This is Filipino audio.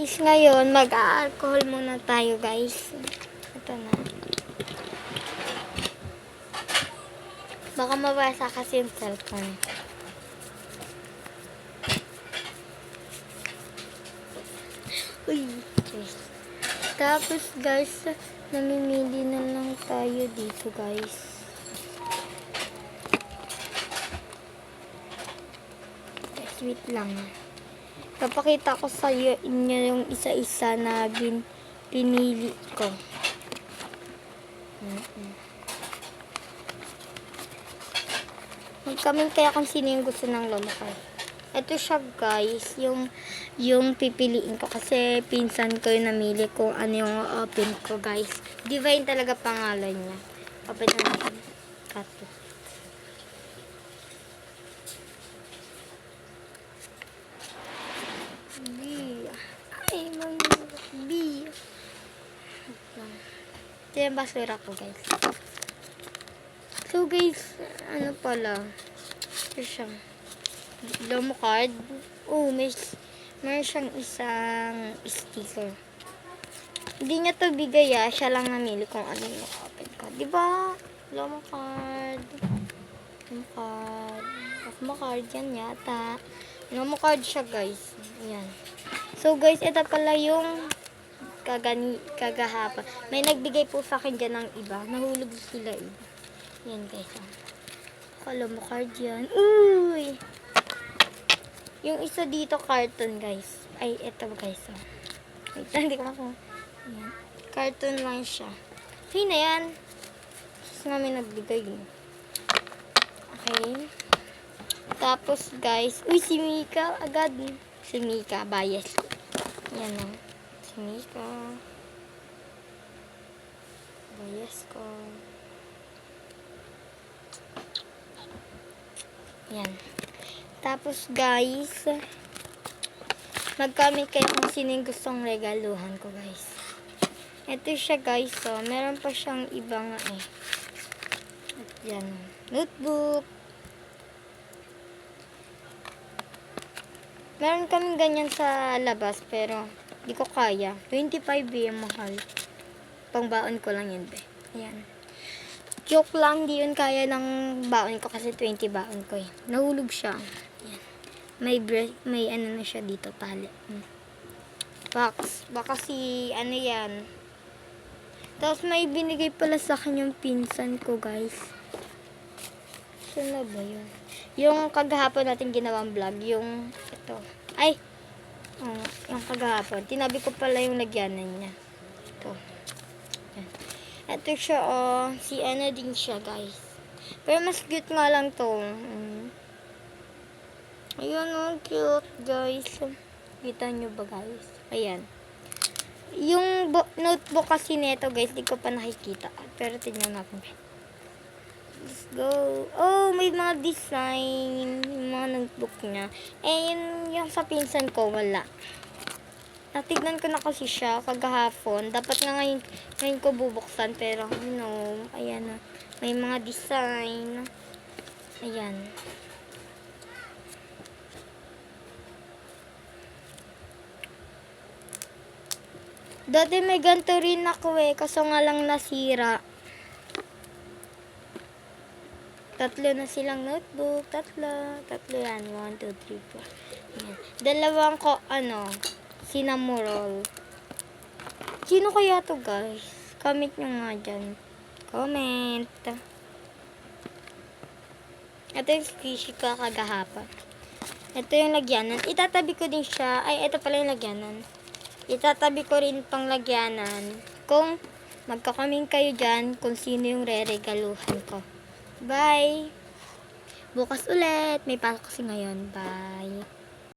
Guys, ngayon, mag-a-alcohol muna tayo, guys. Ito na. Baka mabasa kasi yung cellphone. Uy, guys. Tapos, guys, namimili na lang tayo dito, guys. Wait lang. Papakita ko sa inyo yung isa-isa na pinili ko. Mag-comment kaya kung sino yung gusto ng lolo ko. Ito siya, guys, yung pipiliin ko kasi pinsan ko yung namili kung ano yung open ko, guys. Divine talaga pangalan niya. Open na natin. Kato. Ay, B. Ito yung basura ko, guys. So, guys, ano pala? Ito siya. Lomo card. Oh, meron siyang isang sticker. Hindi niya to bigay, siya lang namili kung ano yung open ko. Diba? Lomo card. Lomo card. Lomo card yan yata. Lomo card siya, guys. Ayan. So, guys, ito pala yung kagahapon. May nagbigay po sa akin dyan ng iba. Nahulog sila eh. Yan, guys. Kala mo card yan. Uy! Yung isa dito, carton, guys. Ay, ito, guys. Wait, hindi ko makakuha. Yan. Carton lang siya. Okay na yan. Kasi namin nagbigay. Okay. Tapos, guys. Uy, si Mika. Agad. Si Mika, bias. Yan o. Si Mika. Bias ko. Yan. Tapos, guys, mag-comment kayo kung sino yung gustong regaluhan ko, guys. Ito siya, guys. So, meron pa siyang ibang At yan. Notebook. Meron kaming ganyan sa labas, pero di ko kaya. 25 yung mahal. Pangbaon ko lang yun, be. Ayan. Joke lang, di yun kaya ng baon ko kasi 20 baon ko eh. Nahulog siya. Ayan. May ano na siya dito, tali. Box. Baka si, ano yan. Tapos may binigay pala sa akin yung pinsan ko, guys. Saan na ba yun? Yung kagahapon natin ginawang vlog, yung ito. Ay! Yung kagahapon. Tinabi ko pala yung lagyanan niya. Ito. Ito siya, si ano din siya, guys. Pero mas cute nga lang to. Ayan, cute, guys. Kita nyo ba, guys? Ayan. Yung notebook kasi nito, guys, di ko pa nakikita. Pero tignan natin. Let's go. Oh, may mga design. Yung mga notebook niya. Eh, yung sa pinsan ko, wala. Natignan ko na kasi siya kagahapon. Dapat nga ngayon ko bubuksan. Pero, ayan na. May mga design. Ayan. Dati may ganito rin ako eh. Kaso nga lang nasira. Tatlo na silang notebook. Tatlo yan. 1, 2, 3, 4. Ayan. Dalawang cinnamoroll. Sino kaya to, guys? Comment nyo nga dyan. Comment. Ito yung squishy ko kagahapon. Ito yung lagyanan. Itatabi ko din siya. Ay, ito pala yung lagyanan. Itatabi ko rin pang lagyanan. Kung magkakaming kayo dyan, kung sino yung re-regaluhan ko. Bye! Bukas ulit. May pasok kasi ngayon. Bye!